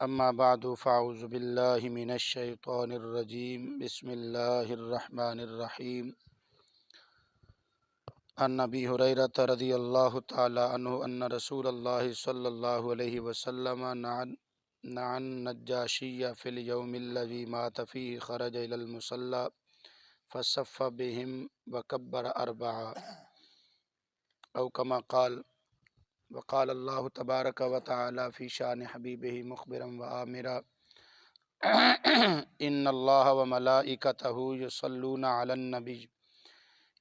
اما بعد فاعوذ باللہ من الشیطان الرجیم بسم اللہ الرحمن الرحیم عن ابی ہریرہ رضی اللہ تعالی عنہ ان رسول اللہ صلی اللہ علیہ وسلم نعى النجاشی فی اليوم الذي مات فیہ خرج الى المصلی فصف بهم وکبر اربعا او کما قال وقال اللہ تبارک و تعالی فی شان حبیبہ مخبرا و آمرا ان اللہ و ملائکتہ یصلون علی النبی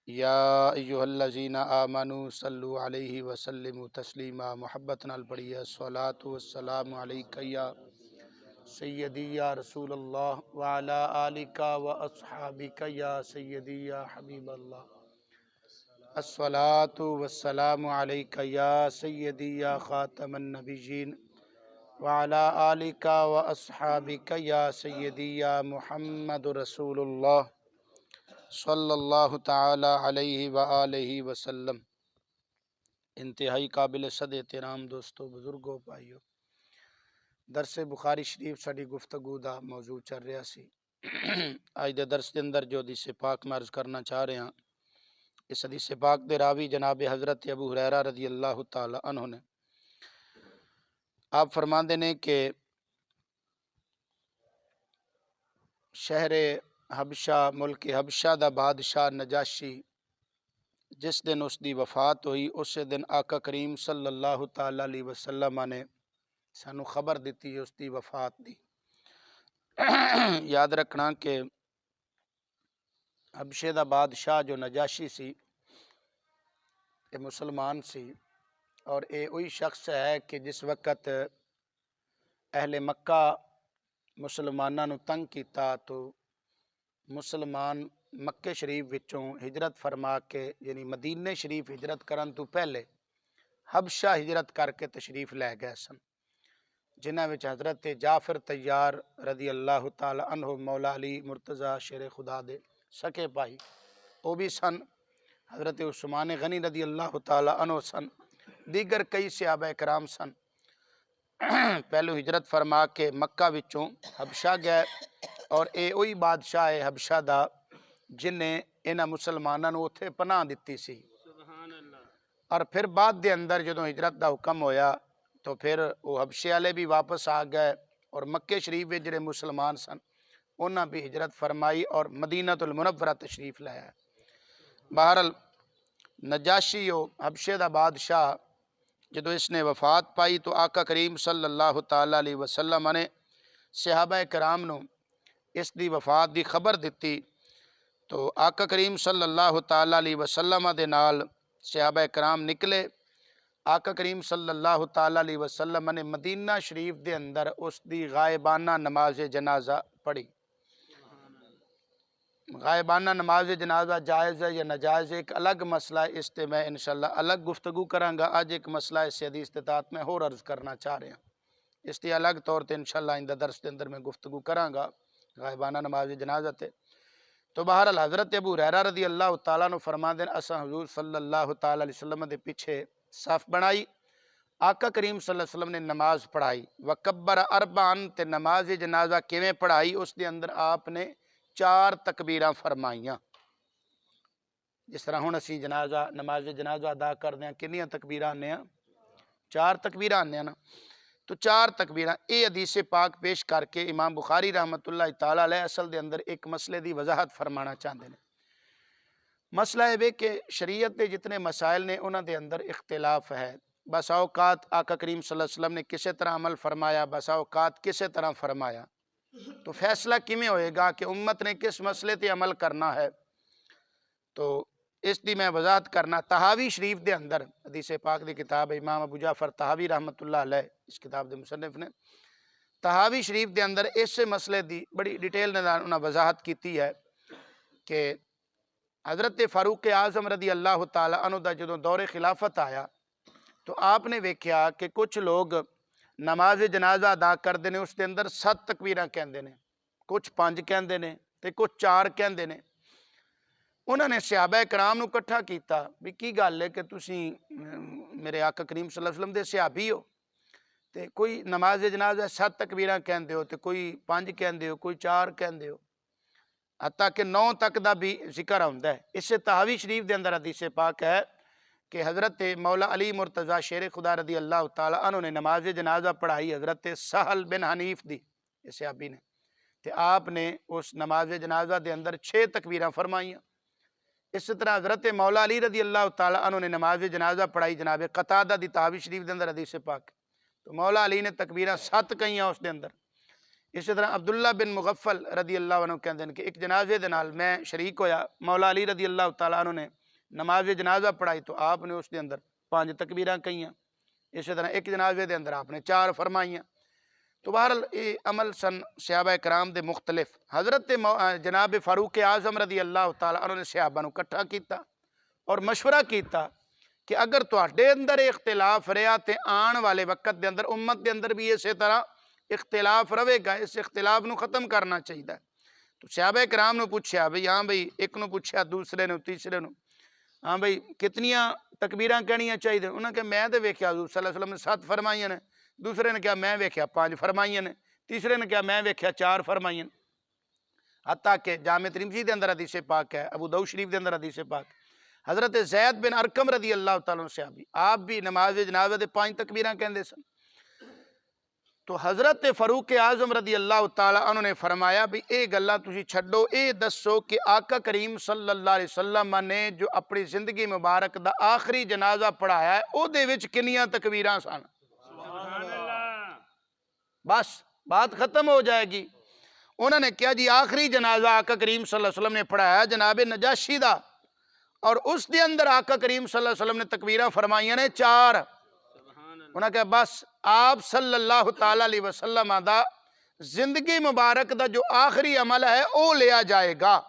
یا ایہا الذین آمنوا صلوا علیہ وسلموا تسلیما محبتنا البڑیہ الصلاۃ والسلام علیک یا سیدی یا رسول اللہ وعلی آلک و اصحابک یا سیدی یا حبیب اللہ الصلاۃ والسلام علیک یا سیدی یا خاتم النبیین وعلی آلک و اصحابک یا سیدی یا محمد رسول اللہ صلی اللہ تعالی علیہ وآلہ وسلم۔ انتہائی قابل صد احترام دوستو، بزرگوں، بھائیو، درس بخاری شریف ساڈی گفتگو دا موضوع چل رہا سی۔ آج دے درس دے اندر جو حدیث پاک میں عرض کرنا چاہ رہے ہیں، اس حدیث پاک دے راوی جناب حضرت ابو ہریرہ رضی اللہ تعالی عنہ نے آپ فرماندے نے کہ شہر حبشہ، ملک حبشہ دا بادشاہ نجاشی جس دن اس دی وفات ہوئی، اس دن آقا کریم صلی اللہ تعالی علیہ وسلم نے سانو خبر دیتی اس دی وفات دی۔ یاد رکھنا کہ حبشے دا بادشاہ جو نجاشی سی، اے مسلمان سی، اور اے وہی شخص ہے کہ جس وقت اہل مکہ مسلماناں نو تنگ کیتا تو مسلمان مکے شریف وچوں ہجرت فرما کے، یعنی مدینے شریف ہجرت کرن تو پہلے حبشہ ہجرت کر کے تشریف لے گئے سن، جنہاں وچ حضرت جعفر طیار رضی اللہ تعالی عنہ مولا علی مرتضی شیر خدا دے سکے بھائی وہ بھی سن، حضرت عثمان غنی رضی اللہ تعالی عنہ سن، دیگر کئی صحابہ کرام سن۔ پہلو ہجرت فرما کے مکہ وچوں حبشہ گئے، اور اے وہی بادشاہ ہے حبشہ دا جن نے انہاں مسلماناں نو اتھے پناہ دتی سی۔ اور پھر بعد دے اندر جدوں ہجرت دا حکم ہویا تو پھر وہ حبشے والے بھی واپس آ گئے، اور مکے شریف وچ جڑے مسلمان سن انہاں بھی ہجرت فرمائی اور مدینہ المنورہ تشریف لایا۔ بہرحال نجاشی و حبشے دا بادشاہ جدو اس نے وفات پائی تو آقا کریم صلی اللہ تعالی علیہ وسلم نے صحابہ کرام نو اس دی وفات دی خبر دیتی، تو آقا کریم صلی اللہ تعالی علیہ وسلم دے نال صحابہ کرام نکلے۔ آقا کریم صلی اللہ تعالی علیہ وسلم نے مدینہ شریف دے اندر اس دی غائبانہ نماز جنازہ پڑھی۔ غائبانہ نماز جنازہ جائز ہے یا ناجائز ہے ایک الگ مسئلہ ہے، اس تے میں انشاءاللہ الگ گفتگو کراں گا۔ آج ایک مسئلہ اس حدیث کے تحت میں اور عرض کرنا چاہ رہے ہیں، اس تے الگ طور تے انشاءاللہ آئندہ درس دے اندر میں گفتگو کراں گا غائبانہ نماز جنازہ تے۔ تو بہرحال حضرت ابو ہریرہ رضی اللہ تعالیٰ عنہ فرماندے ہیں اساں حضور صلی اللہ تعالی علیہ وسلم دے پیچھے صف بنائی، آقا کریم صلی اللہ علیہ وسلم نے نماز پڑھائی، وکبر اربعن، تے نماز جنازہ کیویں پڑھائی؟ اس دے اندر آپ نے 4 تکبیراں فرمائیاں۔ جس طرح ہن اسی جنازہ نماز جنازہ ادا کردے ہیں کنیاں تکبیراں آنے ہیں؟ 4 تکبیراں آنے ہیں نا، تو 4 تکبیراں۔ اے حدیث پاک پیش کر کے امام بخاری رحمۃ اللہ تعالی علیہ اصل دے اندر ایک مسئلے دی وضاحت فرمانا چاہتے ہیں۔ مسئلہ ہے کہ شریعت دے جتنے مسائل نے انہاں دے اندر اختلاف ہے۔ بس اوقات آقا کریم صلی اللہ علیہ وسلم نے کسے طرح عمل فرمایا، بس اوقات کسے طرح فرمایا، تو فیصلہ کیویں ہوئے گا کہ امت نے کس مسئلے تے عمل کرنا ہے؟ تو اس دی میں وضاحت کرنا۔ طحاوی شریف دے اندر حدیث پاک دی کتاب امام ابو جعفر طحاوی رحمۃ اللہ علیہ اس کتاب دے مصنف نے طحاوی شریف دے اندر اس مسئلے دی بڑی ڈیٹیل انہاں وضاحت کیتی ہے کہ حضرت فاروق اعظم رضی اللہ تعالی عنہ دا جدوں دور خلافت آیا تو آپ نے ویکھیا کہ کچھ لوگ نماز جنازہ ادا کردے نے، اس دے اندر 7 تکبیراں کہندے نے، کچھ 5 کہندے نے تے کچھ 4 کہندے نے۔ انہوں نے صحابہ کرام نو کٹھا کیتا بھی کی گل ہے کہ تسی میرے آقا کریم صلی اللہ علیہ وسلم دے صحابی ہو، تے کوئی نماز جنازہ 7 تکبیراں کہندے ہو تے کوئی 5 کہندے ہو کوئی 4 کہندے ہو حتیٰ کہ 9 تک دا بھی ذکر ہوندا ہے۔ اس سے تحاوی شریف دے اندر حدیث پاک ہے کہ حضرت مولا علی مرتضی شیر خدا رضی اللہ تعالی عنہ نے نماز جنازہ پڑھائی حضرت سہل بن حنیف دی اس صحابی نے، تے آپ نے اس نماز جنازہ دے اندر 6 تکبیراں فرمائیاں۔ اس طرح حضرت مولا علی رضی اللہ تعالی عنہ نے نماز جنازہ پڑھائی جناب قتادہ دی تحاوی شریف دے اندر حدیث پاک، تو مولا علی نے تکبیراں 7 کہیاں اس دے اندر۔ اسی طرح عبداللہ بن مغفل رضی اللہ عنہ کہندے ہیں کہ ایک جنازے دے نال میں شریک ہویا، مولا علی رضی اللہ تعالیٰ عنہ نے نماز جنازہ پڑھائی تو آپ نے اس دے اندر 5 تکبیراں کہیاں۔ اسی طرح ایک جنازے دے اندر آپ نے 4 فرمائیاں۔ تو بہرحال یہ عمل سن صحابہ کرام دے مختلف۔ حضرت جناب فاروق اعظم رضی اللہ تعالیٰ عنہ نے صحابہ نو کٹھا کیتا اور مشورہ کیتا کہ اگر تواڈے اندر اختلاف رہا تے آن والے وقت دے اندر امت دے اندر بھی اسی طرح اختلاف رہے گا، اس اختلاف نو ختم کرنا چاہیے۔ تو صحابہ کرام نو پوچھیا بھئی ہاں بھئی، ایک نو پوچھیا دوسرے نو تیسرے نو، ہاں بھئی کتنیاں تکبیراں کہنیاں چاہیے؟ انہوں نے کہا میں تے ویکھیا حضور صلی اللہ علیہ وسلم نے 7 فرمائیاں نے، دوسرے نے کہا میں ویکھیا 5 فرمائیاں نے، تیسرے نے کہا میں ویکھیا 4 فرمائیاں۔ حتیٰ کہ جامع ترمذی دے اندر حدیث پاک ہے، ابو داؤد شریف دے اندر حدیث پاک، حضرت زید بن ارقم رضی اللہ تعالیٰ عنہ صحابی، آپ بھی نماز جنازہ دے 5 تکبیراں کہندے سن۔ تو حضرت فاروق اعظم رضی اللہ تعالیٰ عنہ نے فرمایا بھی اے گلاں تسی چھڈو، اے دسو کہ آقا کریم صلی اللہ علیہ وسلم نے جو اپنی زندگی مبارک دا آخری جنازہ پڑھایا ہے او دے وچ کنیاں تکبیراں سن؟ بس بات ختم ہو جائے گی۔ انہوں نے کیا جی آخری جنازہ آقا کریم صلی اللہ علیہ وسلم نے پڑھایا جناب نجاشی دا، اور اس دے اندر آقا کریم صلی اللہ علیہ وسلم نے تکبیراں فرمائیاں نے 4۔ انہوں نے کہا بس آپ صلی اللہ تعالیٰ علیہ وسلم دا زندگی مبارک دا جو آخری عمل ہے او لیا جائے گا،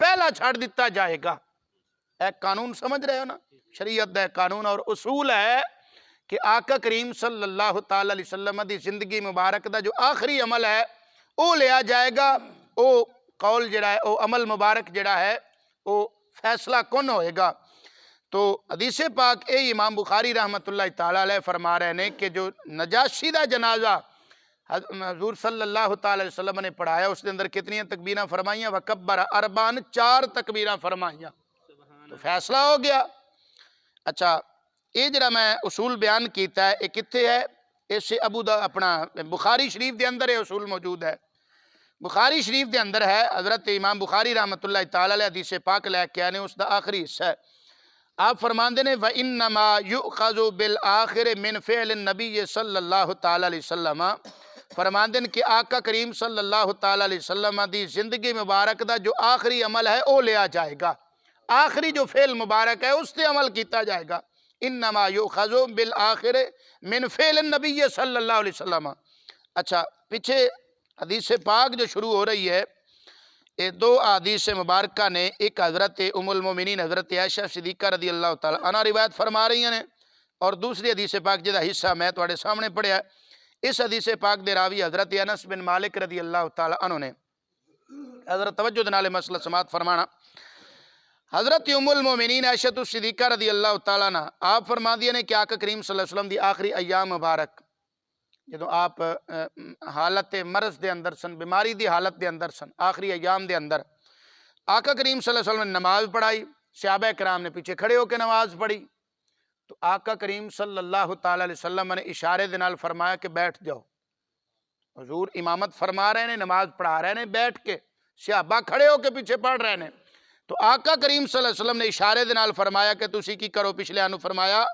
پہلا چھاڑ دیتا جائے گا۔ ایک قانون سمجھ رہے ہو نا، شریعت دا ایک قانون اور اصول ہے کہ آقا کریم صلی اللہ تعالیٰ علیہ وسلم دی زندگی مبارک دا جو آخری عمل ہے او لیا جائے گا، او قول جڑا ہے او عمل مبارک جڑا ہے او فیصلہ کن ہوئے گا۔ تو حدیث پاک اے امام بخاری رحمت اللہ تعالیٰ علیہ فرما رہے ہیں کہ جو نجاشی دا جنازہ حضور صلی اللہ تعالیٰ علیہ وسلم نے پڑھایا اس کے اندر کتنی تکبیراں فرمائیاں؟ وکبر اربعن، 4 تکبیراں فرمائیاں، تو فیصلہ ہو گیا۔ اچھا یہ جڑا میں اصول بیان کیتا ہے یہ کتے ہے؟ اس سے اپنا بخاری شریف دے اندر یہ اصول موجود ہے۔ بخاری شریف دے اندر ہے، حضرت امام بخاری رحمت اللہ تعالیٰ علیہ حدیث پاک لے کے آنے اس دا آخری حصہ ہے۔ آپ فرماندے نے وَإِنَّمَا يُؤْخَذُ بِالْآخِرِ مِنْ فِعْلِ النَّبِيِّ صلی اللہ تعالیٰ علیہ وسلم، فرماندے کہ آقا کریم صلی اللہ تعالیٰ علیہ وسلم دی زندگی مبارک دا جو آخری عمل ہے او لیا جائے گا، آخری جو فعل مبارک ہے اس تے عمل کیتا جائے گا۔ انما یؤخذ بالآخر من فعل النبی صلی اللہ علیہ وسلم۔ اچھا پیچھے حدیث پاک جو شروع ہو رہی ہے، یہ 2 حدیث مبارکہ نے، ایک حضرت ام المومنین حضرت عائشہ صدیقہ رضی اللہ تعالیٰ عنہ روایت فرما رہی ہیں، اور دوسری حدیث پاک جدا حصہ میں تواڈے سامنے پڑھیا ہے، اس حدیث پاک دے راوی حضرت انس بن مالک رضی اللہ تعالیٰ عنہ نے۔ حضرت توجہ دے نال مسئلہ سماعت فرمانا۔ حضرت ام المومنین عائشہ صدیقہ رضی اللہ تعالیٰ عنہ آپ فرما دیا نے کہ آقا کریم صلی اللہ علیہ وسلم دی آخری ایام مبارک جدو آپ حالت مرض دے اندر سن، بیماری دی حالت دے اندر سن، آخری ایام دے اندر آقا کریم صلی اللہ علیہ وسلم نے نماز پڑھائی، صحابہ کرام نے پیچھے کھڑے ہو کے نماز پڑھی، تو آقا کریم صلی اللہ تعالیٰ علیہ وسلم نے اشارے دے نال فرمایا کہ بیٹھ جاؤ۔ حضور امامت فرما رہے ہیں، نماز پڑھا رہے ہیں بیٹھ کے، صحابہ کھڑے ہو کے پیچھے پڑھ رہے ہیں، تو آقا کریم صلی اللہ علیہ وسلم نے اشارے دے نال فرمایا کہ تسی کی کرو؟ پچھلے آنو فرمایا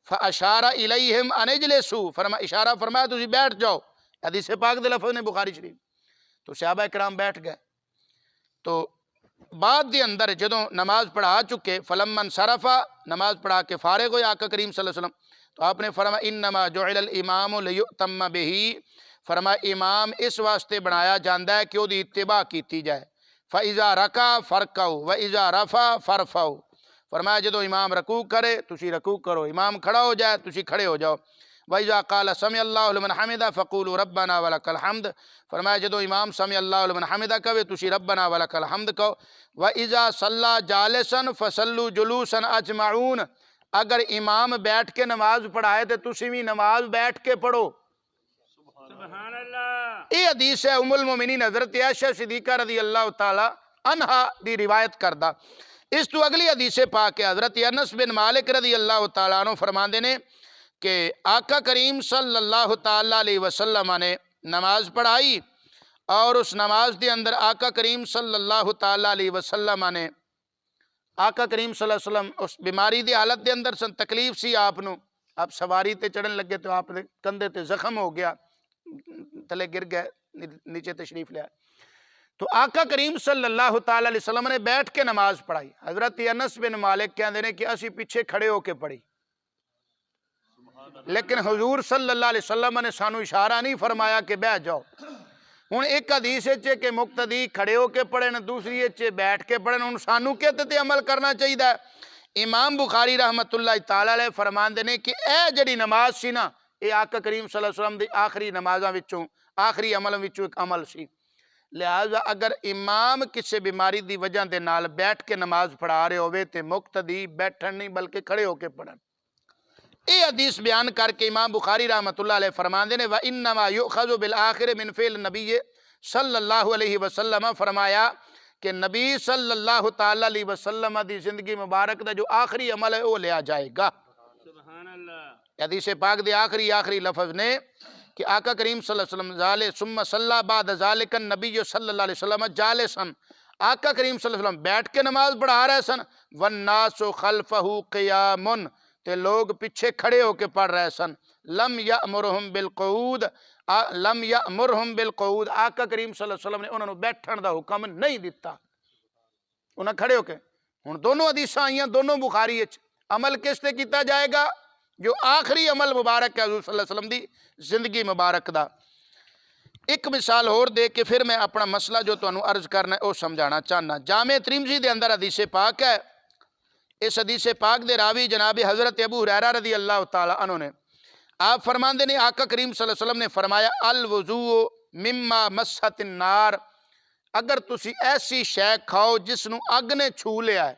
فَأَشَارَ إِلَيْهِمْ أَنِ اجْلِسُوا، اشارہ فرمایا تسی بیٹھ جاؤ، حدیث پاک دے لفظ نے بخاری شریف۔ تو صحابہ کرام بیٹھ گئے، تو بعد دے اندر جدوں نماز پڑھا چکے فَلَمَّا انصَرَفَ، نماز پڑھا کے فارغ ہوئے آقا کریم صلی اللہ علیہ وسلم، تو آپ نے فرمایا اِنَّمَا جُعِلَ الْإِمَامُ لِيُؤْتَمَّ بِهِ، فرمایا امام اس واسطے بنایا جاندہ ہے کہ وہ دی اتباع کیتی جائے۔ فَإِذَا رَكَعَ فَارْكَعُوا وَإِذَا رَفَعَ فَارْفَعُوا، فرمایا جدو امام رکوع کرے تسی رکوع کرو، امام کھڑا ہو جائے تسی کھڑے ہو جاؤ۔ وَإِذَا قَالَ سَمِعَ اللَّهُ لِمَنْ حَمِدَهُ فَقُولُوا رَبَّنَا وَلَكَ الْحَمْدُ، فرمایا جدو امام سَمِعَ اللَّهُ لِمَنْ حَمِدَهُ کہے تسی رَبَّنَا وَلَكَ الْحَمْدُ کہو۔ وَإِذَا صَلَّى جَالِسًا فَصَلُّوا جُلُوسًا أَجْمَعُونَ، اگر امام بیٹھ کے نماز پڑھائے تو تسی بھی نماز بیٹھ کے پڑھو. سبحان اللہ. یہ حدیث ہے ام المومنین حضرت عائشہ صدیقہ رضی اللہ تعالی عنہا دی روایت کردہ. اس تو اگلی حدیث پاک ہے حضرت انس بن مالک رضی اللہ تعالیٰ عنہ فرماندے نے کہ آقا کریم صلی اللہ تعالیٰ علیہ وسلم نے نماز پڑھائی اور اس نماز دے اندر آقا کریم صلی اللہ تعالیٰ علیہ وسلم نے آقا کریم صلی اللہ علیہ وسلم اس بیماری دی حالت دے اندر سن تکلیف سی آپ نو. آپ سواری تے چڑھن لگے تو آپ کندھے تے زخم ہو گیا, تلے گر گئے, نیچے تشریف لے آئے. تو آقا کریم صلی اللہ تعالیٰ علیہ وسلم نے بیٹھ کے نماز پڑھائی. حضرت انس بن مالک کہندے نے کہ اسی پیچھے کھڑے ہو کے پڑھی, لیکن حضور صلی اللہ علیہ وسلم نے سانو اشارہ نہیں فرمایا کہ بیٹھ جاؤ. ہن ایک حدیث ہے کہ مقتدی کھڑے ہو کے پڑھے نا, دوسری ہے بیٹھ کے پڑھے نا. ہن سانو کہتے تے عمل کرنا چاہیے. امام بخاری رحمت اللہ تعالیٰ علیہ فرماندے نے کہ اے جڑی نماز سی نا, اے آقا کریم صلی اللہ علیہ وسلم دی آخری نمازاں وچوں آخری عمل وچوں ایک عمل سی. لہذا اگر امام کسی بیماری دی وجہ دے نال بیٹھ کے نماز پڑھا رہے ہوئے تے مقتدی بیٹھن نہیں بلکہ کھڑے ہو کے پڑھن. یہ حدیث بیان کر کے امام بخاری رحمت اللہ علیہ فرماندے نے وَإِنَّمَا يُؤْخَذُ بِالْآخِرِ مِنْ فِعْلِ النَّبِيِّ صلی اللہ علیہ وسلم فرمایا کہ نبی صلی اللہ تعالیٰ علیہ وسلم دی زندگی مبارک دا جو آخری عمل ہے وہ لیا جائے گا. سبحان اللہ. حدیث پاک دے آخری لفظ نے کہ آقا کریم صلی اللہ علیہ وسلم ثم صلی بعد ذالک النبی صلی اللہ علیہ وسلم جالسن, آقا کریم صلی اللہ علیہ وسلم بیٹھ کے نماز پڑھا رہے سن. والناس خلفہ قیام, تے لوگ پیچھے کھڑے ہو کے پڑھ رہے سن. لم یأمرہم بالقعود, آقا کریم صلی اللہ علیہ وسلم نے انہوں نے بیٹھن دا حکم نہیں دیتا, انہوں نے کھڑے ہو کے. ہن دونوں حدیثاں آئیاں دونوں بخاری وچ. عمل کس تے کیتا جائے گا؟ جو آخری عمل مبارک ہے حضور صلی اللہ علیہ وسلم دی زندگی مبارک دا. ایک مثال اور دے کے پھر میں اپنا مسئلہ جو تانوں عرض کرنا ہے وہ سمجھانا چاہنا. جامع ترمذی دے اندر حدیث پاک ہے. اس حدیث پاک دے راوی جناب حضرت ابو ہریرہ رضی اللہ تعالی عنہ نے, آپ فرماندے نے آقا کریم صلی اللہ علیہ وسلم نے فرمایا الوضوء مما مست النار, اگر تسی ایسی شے کھاؤ جس نو اگ نے چھو لیا ہے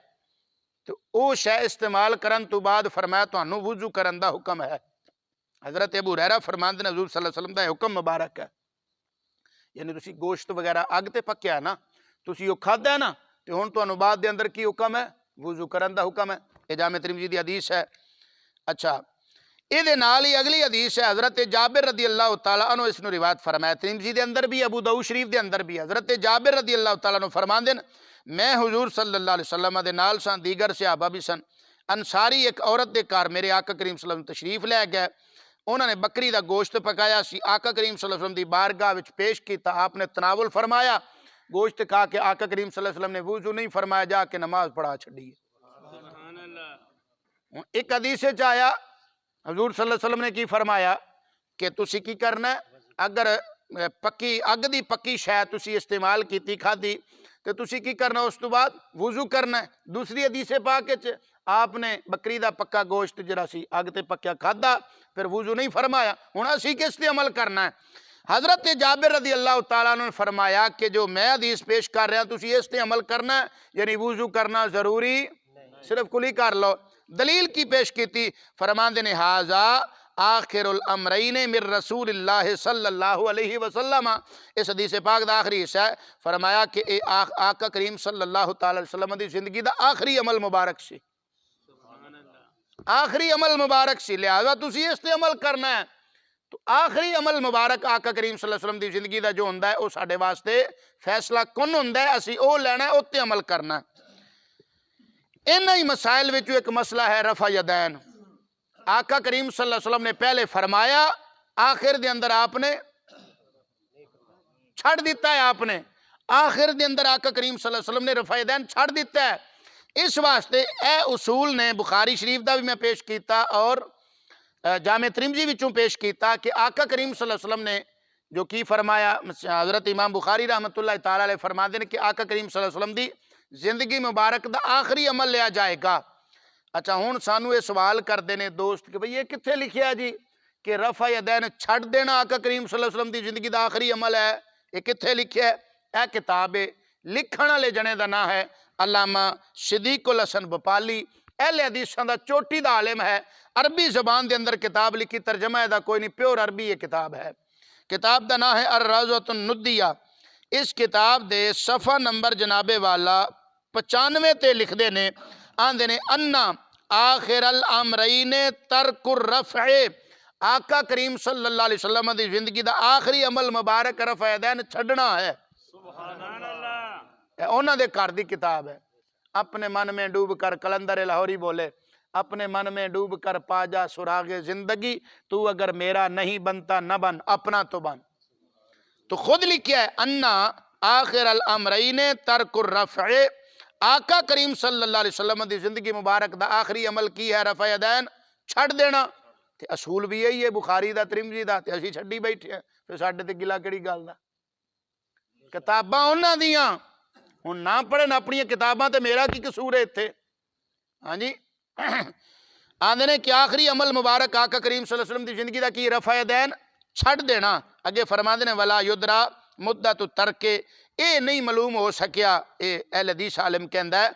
تو او شے استعمال کرن تو بعد فرمایا تانوں وضو کرن دا حکم ہے. حضرت ابو ہریرہ فرماندے نے حضور صلی اللہ علیہ وسلم دا حکم مبارک ہے. یعنی تسی گوشت وغیرہ اگ تے پکیا ہے نا, تسی او کھادا ہے نا, تے ہن تانوں بعد دے اندر کی حکم ہے؟ وضو کرن دا حکم ہے. یہ جامع ترمذی دی حدیث ہے. اچھا, یہ دے نال ہی اگلی حدیث ہے حضرت جابر رضی اللہ تعالیٰ عنہ اس نے روایت فرمایا. ترمذی دے اندر بھی, ابو داؤد شریف دے اندر بھی. حضرت جابر رضی اللہ تعالیٰ عنہ فرماندے نے میں حضور صلی اللہ علیہ وسلم دے نال سن, دیگر صحابہ بھی سن. انصاری ایک عورت دے گھر میرے آقا کریم صلی اللہ علیہ وسلم تشریف لے گئے. انہوں نے بکری دا گوشت پکایا سی, آقا کریم صلی اللہ علیہ وسلم دی بارگاہ وچ پیش کیتا. آپ نے تناول فرمایا, گوشت کھا کے آقا کریم صلی اللہ علیہ وسلم نے وضو نہیں فرمایا, جا کے نماز پڑھا چھڑی. سبحان اللہ. ایک حدیث وچ آیا حضور صلی اللہ علیہ وسلم نے کی فرمایا کہ تسی کی کرنا ہے, اگر پکی اگ دی پکی شے تسی استعمال کیتی کھادی تو تسی کی کرنا, اس تو بعد وضو کرنا ہے. دوسری حدیث پاک وچ آپ نے بکری دا پکا گوشت جڑا سی اگ تے پکیا کھادا, پھر وضو نہیں فرمایا. ہن اسی کس تے عمل کرنا ہے؟ حضرت جابر رضی اللہ تعالیٰ عنہ نے فرمایا کہ جو میں حدیث پیش کر رہا تسی اس تے عمل کرنا ہے, یعنی وضو کرنا ضروری صرف کلی کر لو. دلیل کی پیش کی تھی, فرماندے نے ہاذا آخر الامرین من رسول اللہ صلی اللہ علیہ وسلم. اس حدیث پاک دا آخری حصہ ہے. فرمایا کہ اے آقا کریم صلی اللہ تعالی وسلم دی زندگی دا آخری عمل مبارک سی, آخری عمل مبارک سی. لہذا تسی اس تے عمل کرنا ہے. تو آخری عمل مبارک آقا کریم صلی اللہ علیہ وسلم دی زندگی دا جو ہوندا ہے وہ ساڈے واسطے فیصلہ کن ہوندا ہے, اسی او لینا ہے, اوتے عمل کرنا ہے. انہاں ہی مسائل وچ ایک مسئلہ ہے رفع یدین. آقا کریم صلی اللہ علیہ وسلم نے پہلے فرمایا, آخر دے اندر آپ نے چھڑ دیتا ہے. آپ نے آخر دے اندر آقا کریم صلی اللہ علیہ وسلم نے رفع یدین چھڑ دیتا ہے. اس واسطے اے اصول نے بخاری شریف دا بھی میں پیش کیتا اور جامع ترمذی وچوں پیش کیتا کہ آقا کریم صلی اللہ علیہ وسلم نے جو کی فرمایا. حضرت امام بخاری رحمت اللہ تعالی علیہ فرماتے ہیں کہ آقا کریم صلی اللہ علیہ وسلم دی زندگی مبارک دا آخری عمل لیا جائے گا. اچھا, ہن سانو یہ سوال کر دینے دوست کہ بھئی یہ کتھے لکھیا جی کہ رفع یدین چھڑ دینا آقا کریم صلی اللہ علیہ وسلم دی زندگی دا آخری عمل ہے؟ یہ کتھے لکھیا ہے؟ اے کتاب لکھن والے جنے دا نام ہے علامہ صدیق الحسن بپالی. اہل حدیثاں دا چوٹی دا عالم ہے، عربی زبان دے اندر کتاب لکھی، ترجمہ دا کوئی نہیں، پیور عربی یہ کتاب ہے۔ کتاب دا نام ہے الروضۃ الندیہ۔ اس کتاب دے صفحہ نمبر جناب والا 95 تے لکھ دے نے، آندے نے انا آخر الامرین ترک الرفع، آقا کریم صلی اللہ علیہ وسلم دی زندگی دا آخری عمل مبارک رفع یدین چھڑنا ہے۔ سبحان اللہ، اونا دے کار دی کتاب ہے۔ اپنے من میں ڈوب کر، کلندر لاہوری بولے، اپنے من میں ڈوب کر پا جا سراغ زندگی، تو اگر میرا نہیں بنتا نہ بن، اپنا تو بن۔ تو خود لکھیا ہے انا آخر الامرین ترک الرفع، آقا کریم صلی اللہ علیہ وسلم دی زندگی مبارک دا آخری عمل کی ہے رفع یدین چھڑ دینا۔ تے اصول بھی یہی ہے، بخاری دا، ترمذی دا، تے اسی چھڑی بیٹھے ہیں، پھر ساڈے تے گلا کیڑی گل دا؟ کتاباں انہاں دیاں، ہن نہ پڑھن اپنی کتاباں تے میرا کی قصور ہے اتھے؟ ہاں جی، آندے نے کہ آخری عمل مبارک آقا کریم صلی اللہ علیہ وسلم دی زندگی دا کی رفع یدین چھڑ دینا۔ اگے فرماندے نے ولا یدرا مدت ترک، اے نہیں معلوم ہو سکیا، اے اہل حدیث عالم کہندا ہے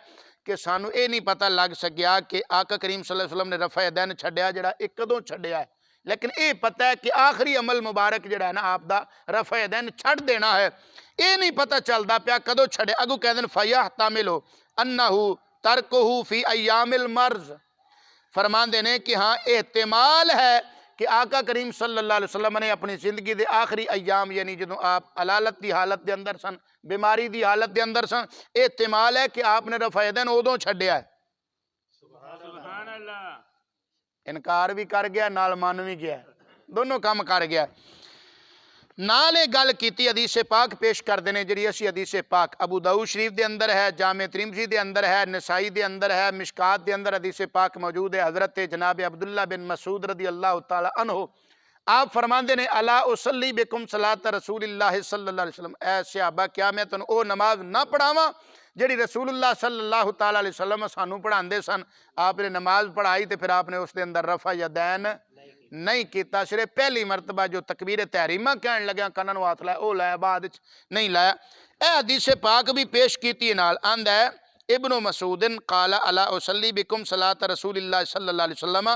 کہ سانو اے نہیں پتہ لگ سکیا کہ آقا کریم صلی اللہ علیہ وسلم نے رفع یدین چھڈیا جڑا ایک کدوں چھڈیا ہے، لیکن اے پتہ ہے کہ آخری عمل مبارک جڑا ہے نا آپ دا رفع یدین چھڑ دینا ہے، اے نہیں پتہ چلدا پیا کدوں چھڈے۔ اگوں کہندے نے فیحتمل انہ ترکہ فی ایام المرض، فرماندے نے کہ ہاں احتمال ہے کہ آقا کریم صلی اللہ علیہ وسلم نے اپنی زندگی دے آخری ایام، یعنی جدوں آپ علالت دی حالت دے اندر سن، بیماری دی حالت دے اندر سن، احتمال ہے کہ آپ نے رفع یدین ادوں چھڈیا ہے۔ سبحان اللہ، انکار بھی کر گیا، نال من بھی گیا، دونوں کام کر گیا۔ نال ایک گل کیتی، حدیث پاک پیش کر دینے جڑی اسی حدیث پاک ابو داؤد شریف دے اندر ہے، جامع ترمذی دے اندر ہے، نسائی دے اندر ہے، مشکات دے اندر حدیث پاک موجود ہے۔ حضرت جناب عبداللہ بن مسعود رضی اللہ تعالی عنہ آپ فرماندے نے الا اصلی بکم صلاۃ رسول اللہ صلی اللہ علیہ وسلم، اے صحابہ کیا میں تنوں او نماز نہ پڑھاواں جڑی رسول اللہ صلی اللہ تعالی علیہ وسلم سانو پڑھاندے سن؟ آپ نے نماز پڑھائی تے پھر آپ نے اس دے اندر رفع یدین نہیں کیتا، صرف پہلی مرتبہ جو تکبیر تحریمہ کہن لگا کنن ہاتھ لائے او لایا، بعد نہیں لایا۔ اے حدیث پاک بھی پیش کیتی نال، آندا ہے ابن مسعود قال الا اصلی بکم صلاۃ رسول اللہ صلی اللہ علیہ وسلم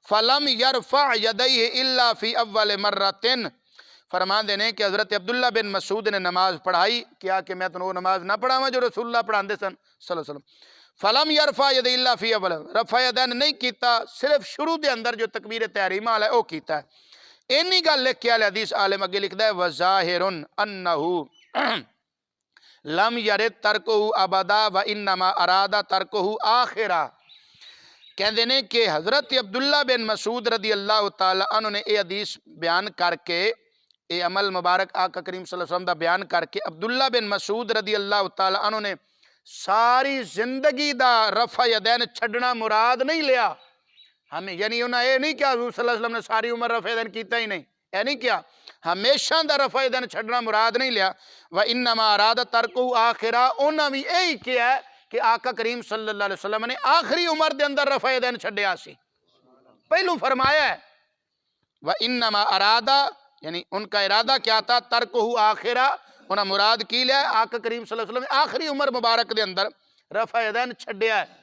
فلم یرفع یدیہ الا فی اول مرۃ، فرمان دینے کہ حضرت عبداللہ بن مسعود نے نماز پڑھائی، کیا کہ میں تنوں نماز نہ پڑھاواں جو رسول اللہ پڑھاندے سن صلی اللہ علیہ وسلم، فلم یرفع یدیہ الا فی اول، رفع یدین نہیں کیتا، صرف شروع دے اندر جو تکبیر تحریمہ ہے او کیتا ہے۔ اینی گل لکھ کے حدیث عالم اگے لکھدا ہے وظاہر انہ لم یرد ترکہ ابدا و انما اراد ترکہ آخرہ، کہندے نے کہ حضرت عبداللہ بن مسعود رضی اللہ تعالی عنہ نے اے حدیث بیان کر کے، اے عمل مبارک آقا کریم صلی اللہ علیہ وسلم دا بیان کر کے، عبداللہ بن مسعود رضی اللہ تعالی عنہ نے ساری زندگی دا رفع یدین چھڑنا مراد نہیں لیا ہمیں، یعنی انہاں اے نہیں کیا حضور صلی اللہ علیہ وسلم نے ساری عمر رفع یدین کیتا ہی نہیں، اے نہیں کیا، ہمیشہ دا رفع یدین چھڑنا مراد نہیں لیا۔ وَإِنَّمَا أَرَادَ تَرْكُهُ آخِرًا، انہاں بھی یہی کیا ہے کہ آقا کریم صلی اللہ علیہ وسلم نے آخری عمر دے اندر رفع یدین چھڑیا سی، پہلو فرمایا ہے وَإِنَّمَا أَرَادَ، یعنی ان کا ارادہ کیا تھا، تَرْكُهُ آخِرًا، انہاں مراد کی لیا ہے آقا کریم صلی اللہ علیہ وسلم نے آخری عمر مبارک دے اندر رفع یدین چھڑیا ہے۔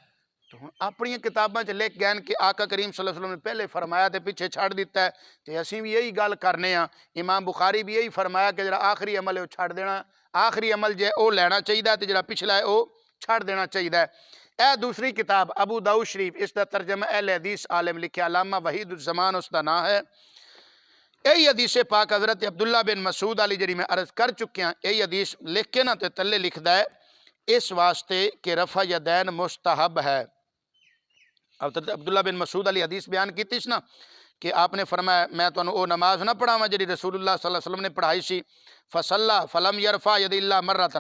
تو اپنی کتاباں چ لکھ گئے کہ آقا کریم صلی اللہ علیہ وسلم نے پہلے فرمایا تے پیچھے چھڑ دیتا ہے، تے اسی بھی یہی گل کرنے ہاں۔ امام بخاری بھی یہی فرمایا کہ جڑا آخری عمل ہے وہ چھڑ دینا، آخری عمل جو ہے وہ لینا چاہیے تے جڑا پچھلا ہے وہ چھڑ دینا چاہیے۔ اے دوسری کتاب ابو داؤد شریف، اس دا ترجمہ اہل حدیث عالم لکھیا علامہ وحید الزمان اس دا نام ہے۔ یہی حدیث پاک حضرت عبداللہ بن مسعود علی جڑی میں عرض کر چکے ہیں، یہی حدیث لکھ کے نا تے تلے لکھدا ہے اس واسطے کہ رفع یدین مستحب ہے۔ حضرت عبداللہ بن مسعود علی حدیث بیان کی تھی نا کہ آپ نے فرمایا میں تو او نماز نہ پڑھاواں جڑی رسول اللہ صلی اللہ علیہ وسلم نے پڑھائی سی، فصلی فلم یرفع ید الا مرۃ،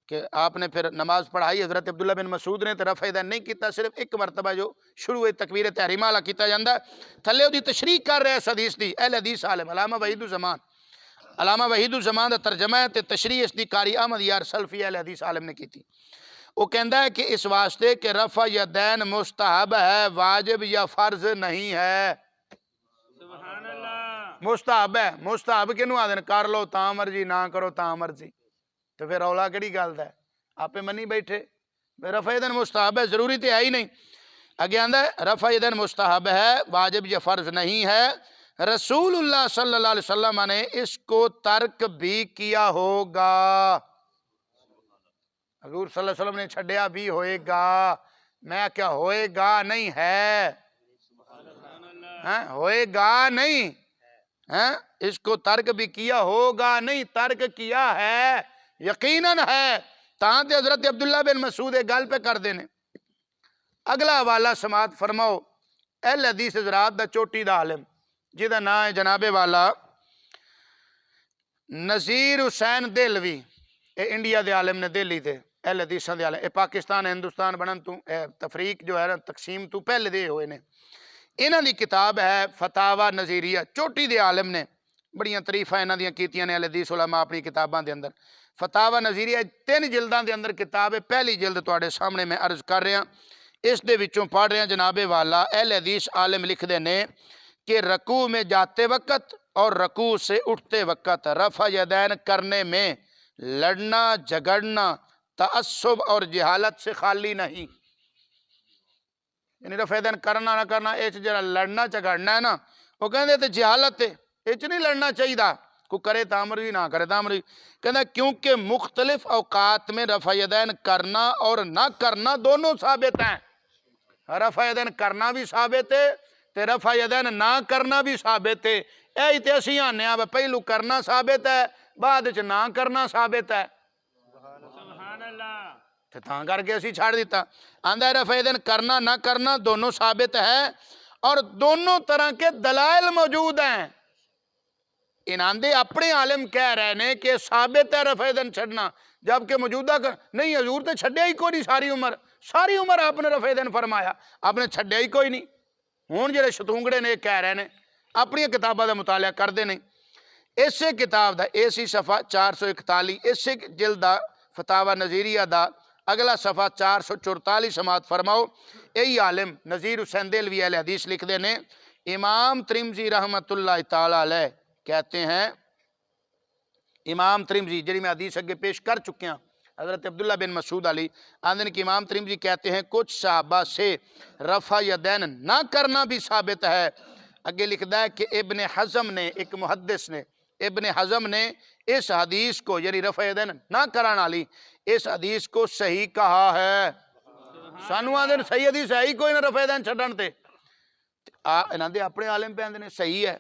کہ آپ نے پھر نماز پڑھائی حضرت عبداللہ بن مسعود نے تے رفع یدین نہیں کیتا، صرف ایک مرتبہ جو شروع تکبیر تحریمہ والا کیتا جاندا ہے۔ تھلے دی تشریح کر رہے اس حدیث دی اہل حدیث عالم علامہ وحید الزمان، علامہ وحید الزمان دا ترجمہ ہے تے تشریح اس دی قاری احمد یار سلفی اہل حدیث عالم نے کی تھی۔ وہ کہندا ہے کہ اس واسطے کہ رفع یدین مستحب ہے، واجب یا فرض نہیں ہے۔ سبحان اللہ، مستحب ہے، مستحب کنوں آدھن کر لو تاں مرضی، نہ کرو تاں مرضی، تو پھر اولا کیڑی گل ہے؟ آپ منی بیٹھے رفع یدین مستحب ہے، ضروری تے ہے ہی نہیں۔ اگے آندہ ہے رفع یدین مستحب ہے، واجب یہ فرض نہیں ہے۔ رسول اللہ صلی اللہ علیہ وسلم نے اس کو ترک بھی کیا ہوگا، حضور صلی اللہ علیہ وسلم نے چھڈیا بھی ہوئے گا، میں کیا ہوئے گا نہیں ہے، ہوئے گا نہیں، اس کو ترک بھی کیا ہوگا نہیں، ترک کیا ہے، یقیناً ہے۔ تاں تے حضرت عبداللہ بن مسعود ایک گل پہ کر دینے۔ اگلا حوالہ سماعت فرماؤ، اہل حدیث حضرات دا چوٹی دا عالم جہدا نام ہے جناب والا نذیر حسین دہلوی، اے انڈیا دے عالم نے، دہلی دے اہل حدیثاں دے عالم، اے پاکستان ہندوستان بنن تو تفریق جو ہے نا تقسیم تو پہلے دے ہوئے نے۔ انہاں دی کتاب ہے فتاوی نظیریہ، چوٹی دے عالم نے بڑیاں تعریفاں انہاں دیاں کیتیاں نے اہل حدیث علماء اپنی کتاباں دے اندر۔ فتاوی نظیریہ 3 جلداں دے اندر کتاب ہے، پہلی جلد تواڈے سامنے میں عرض کر رہا، اس دے وچوں پڑھ رہے ہیں جناب والا اہل حدیث عالم لکھ دے نے کہ رکوع میں جاتے وقت اور رکوع سے اٹھتے وقت رفع یدین کرنے میں لڑنا جھگڑنا تعصب اور جہالت سے خالی نہیں، یعنی رفع یدین کرنا نہ کرنا، اے جڑا لڑنا جھگڑنا ہے نا، وہ کہندے تے جہالت ہے، اے نہیں لڑنا چاہیے، کو کرے تامر بھی نہ کرے تامر بھی، کہنا کیونکہ مختلف اوقات میں رفع یدین کرنا اور نہ کرنا دونوں ثابت ہیں، رفع یدین کرنا بھی ثابت ہے تے رفع یدین نہ کرنا بھی ثابت ہے، اے تے اسی آنے ہیں پہلو کرنا ثابت ہے بعد وچ نہ کرنا ثابت ہے، سبحان اللہ، تے تاں کر کے اسی چھاڑ دیتا، آندہ ہے رفع یدین کرنا نہ کرنا دونوں ثابت ہے اور دونوں طرح کے دلائل موجود ہیں۔ انہاں دے اپنے عالم کہہ رہے ہیں کہ ثابت ہے رفع یدین چھڑنا، جبکہ موجودہ نہیں، حضور تے چھڑیا ہی کوئی نہیں، ساری عمر آپ نے رفع یدین فرمایا، آپ نے چھڑیا ہی کوئی نہیں۔ ہون جڑے شتونگڑے نے کہہ رہے ہیں اپنی کتابہ دا مطالعہ کر دے نہیں، اسے کتاب دا اسی صفحہ 441، اسے جلد دا فتاوی نظیریہ دا اگلا صفحہ 444 سماعت فرماؤ، یہی عالم نذیر حسین دہلوی اہل حدیث لکھ دے نے، امام ترمذی رحمت اللہ تعالی علیہ کہتے ہیں، امام ترمذی جڑی میں حدیث اگے پیش کر چکے ہیں حضرت عبداللہ بن مسعود علی آندن کی امام ترمذی کہتے ہیں کچھ صحابہ سے رفع یدین نہ کرنا بھی ثابت ہے۔ اگے لکھدا ہے کہ ابن حزم نے، ایک محدث نے، ابن حزم نے اس حدیث کو یعنی رفع یدین نہ کرانا علی اس حدیث کو صحیح کہا ہے، سانو آندن صحیح حدیث ہے ہی کوئی نہ رفع یدین چھڑن تے، انہاں دے اپنے عالم پہ آندن صحیح ہے،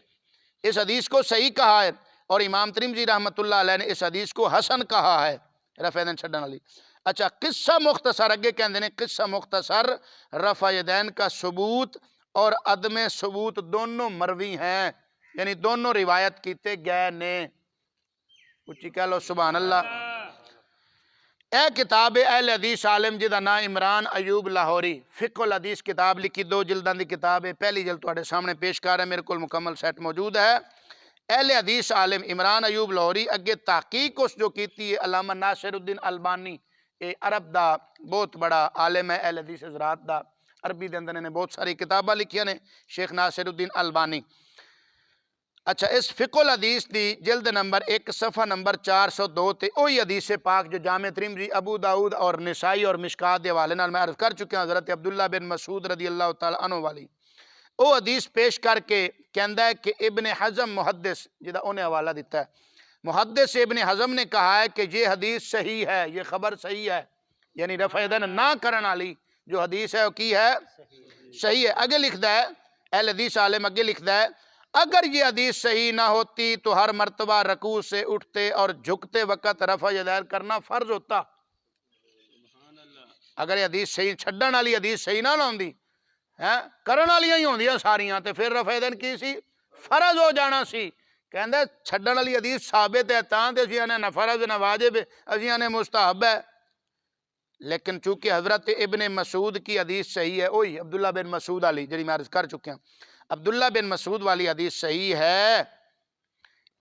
اس حدیث کو صحیح کہا ہے، اور امام ترمذی رحمت اللہ علیہ نے اس حدیث کو حسن کہا ہے رفع یدین چھڑن علی۔ اچھا قصہ مختصر اگے کہندے نے، قصہ مختصر رفع یدین کا ثبوت اور عدم ثبوت دونوں مروی ہیں، یعنی دونوں روایت کیتے گئے نے، اچھی کہہ لو سبحان اللہ۔ اے کتاب اہل حدیث عالم جدا نا عمران ایوب لاہوری، فقہ الحدیث کتاب لکھی، 2 جلداں دی کتاب ہے، پہلی جلد تواڈے سامنے پیش کر رہا ہے، میرے کول مکمل سیٹ موجود ہے۔ اہل حدیث عالم عمران ایوب لاہوری اگے تحقیق اس جو کیتی ہے علامہ ناصر الدین البانی، اے عرب دا بہت بڑا عالم ہے اہل حدیث حضرات دا، عربی دے اندر نے بہت ساری کتاباں لکھیاں نے شیخ ناصر الدین البانی۔ اچھا اس فقہ الحدیث دی جلد نمبر 1 صفحہ نمبر 402 تے اوہی حدیث پاک جو جامع ترمذی ابو داؤد اور نسائی اور مشکات دے حوالے نال میں عرض کر چکے ہیں، حضرت عبداللہ بن مسعود رضی اللہ تعالی عنہ والی او حدیث پیش کر کے کہندا ہے کہ ابن حزم محدث جدا انہیں حوالہ دیتا ہے، محدث ابن حزم نے کہا ہے کہ یہ حدیث صحیح ہے، یہ خبر صحیح ہے، یعنی رفع یدین نہ کرن والی جو حدیث ہے وہ کی ہے صحیح ہے۔ اگے لکھدا ہے اہل حدیث عالم اگے لکھدا ہے اگر یہ حدیث صحیح نہ ہوتی تو ہر مرتبہ رکوع سے اٹھتے اور جھکتے وقت رفع یدین کرنا فرض ہوتا، اگر یہ حدیث صحیح چھڈن والی حدیث صحیح نہ ہوندی کرن والیاں ہی ہوندیاں ساریاں تے پھر رفع یدین کی سی فرض ہو جانا سی، کہندا چھڈن والی حدیث ثابت ہے تاں تے اسی نہ فرض نہ واجب اسی نے مستحب ہے، لیکن چونکہ حضرت ابن مسعود کی حدیث صحیح ہے، وہی عبداللہ بن مسعود علی جڑی میں عرض کر چکے ہیں، عبداللہ بن مسعود والی حدیث صحیح ہے،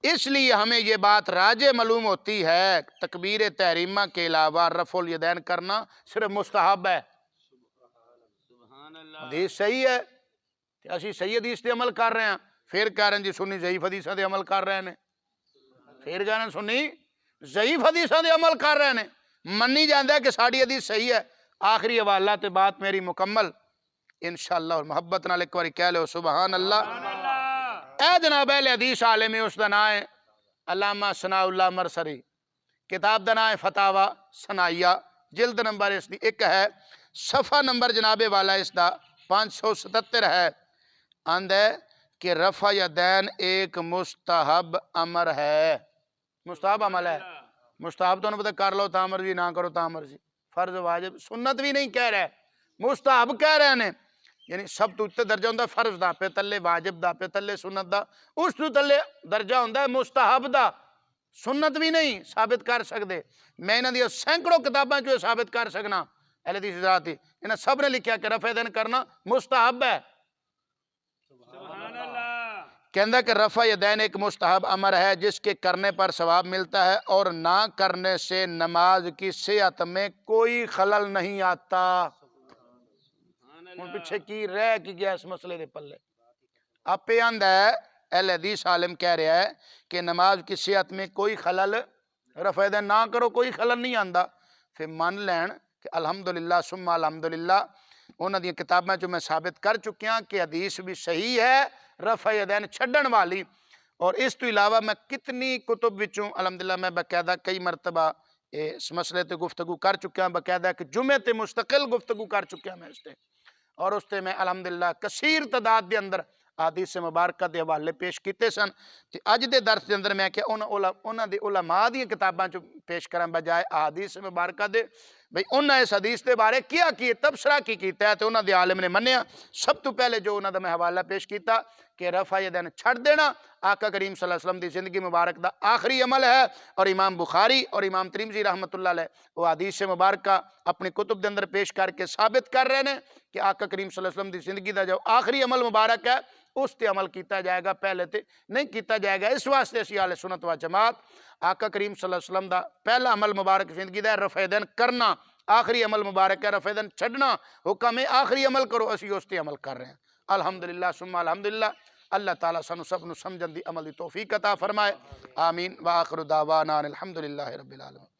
اس لیے ہمیں یہ بات راجح معلوم ہوتی ہے تکبیر تحریمہ کے علاوہ رفع الیدین کرنا صرف مستحب ہے، حدیث صحیح ہے اسی صحیح حدیث تے عمل کر رہے ہیں، پھر کہہ رہے ہیں جی سنی ضعیف حدیثاں تے عمل کر رہے ہیں، پھر کہہ رہے ہیں سنی ضعیف حدیثاں تے عمل کر رہے ہیں، منی جاندہ ہے کہ ساڑی حدیث صحیح ہے۔ آخری حوالہ تے بات میری مکمل، انشاءاللہ اور محبت نال ایک باری کہہ لو سبحان اللہ۔ سبحان اللہ۔ اے جناب اہل حدیث عالم اس دا نام ہے علامہ ثناء اللہ مرسری، کتاب دا نام ہے فتاوی ثنائیہ، جلد نمبر اس دی 1 ہے، صفحہ نمبر جناب والا اس دا 577 ہے۔ آند ہے کہ رفع یدین ایک مستحب امر ہے، مستحب عمل ہے۔ مستحب تو انہوں پتہ کر لو تا مرضی، نہ کرو تا مرضی، فرض واجب سنت بھی نہیں کہہ رہے، مستحب کہہ رہے ہیں، یعنی سب تو اتنے درجہ ہوندہ فرض دا، پہ تلے واجب دا، پہ تلے سنت دا، اس تو تلے درجہ ہوندہ ہے مستحب دا، سنت بھی نہیں ثابت کر سکتے۔ میں انہاں دیا سینکڑوں کتاباں جو ثابت کر سکنا اہل حدیث ذاتی، انہاں سب نے لکھیا کہ رفع یدین کرنا مستحب ہے۔ سبحان اللہ۔ کہندہ کہ رفع یدین ایک مستحب امر ہے جس کے کرنے پر ثواب ملتا ہے اور نہ کرنے سے نماز کی صحت میں کوئی خلل نہیں آتا۔ ان پیچھے کی رہ کی گیا اس مسئلے دے پلے، اب پہ آندہ ہے اہل حدیث عالم کہہ رہا ہے کہ نماز کی صحت میں کوئی خلل، رفع یدین نہ کرو کوئی خلل نہیں آندہ، پھر مان لین کہ الحمدللہ ثم الحمدللہ انہاں دی کتابیں جو میں ثابت کر چکیاں کہ حدیث بھی صحیح ہے رفع یدین چھڑن والی، اور اس تو علاوہ میں کتنی کتب وچوں الحمدللہ میں باقاعدہ کئی مرتبہ اس مسئلے تے گفتگو کر چکیاں، باقاعدہ کہ جمعے تے مستقل گفتگو کر چکیاں میں اس تے، اور اس تے میں الحمدللہ کثیر تعداد دے اندر حدیث مبارکہ دے حوالے پیش کیتے سن۔ تے اج دے درس دے اندر میں کہ انہاں دے علماء دی کتاباں چ پیش کرن بجائے حدیث مبارکہ دے بھئی انہاں اس حدیث دے بارے کیا کی تبصرہ کی کیتا ہے تے انہاں دے عالم نے منیا۔ سب تو پہلے جو انہاں دا میں حوالہ پیش کیتا کہ رفع یدین چھڑ دینا آقا کریم صلی اللہ علیہ وسلم دی زندگی مبارک دا آخری عمل ہے، اور امام بخاری اور امام ترمذی رحمۃ اللہ علیہ وہ حدیث مبارکہ اپنی کتب دے اندر پیش کر کے ثابت کر رہے ہیں کہ آقا کریم صلی اللہ علیہ وسلم دی زندگی دا جو آخری عمل مبارک ہے اس تے عمل کیتا جائے گا، پہلے تے نہیں کیتا جائے گا۔ اس واسطے اسی اہل سنت و جماعت آقا کریم صلی اللہ علیہ وسلم دا پہلا عمل مبارک زندگی دا ہے رفع یدین کرنا، آخری عمل مبارک ہے رفع یدین چھڑنا، حکم ہے آخری عمل کرو، اسی اس تے عمل کر رہے ہیں۔ الحمدللہ ثم الحمدللہ، اللہ تعالیٰ سانو سب نو سمجھن دی عمل دی توفیق عطا فرمائے، آمین، وآخر دعوانا الحمدللہ رب العالمین۔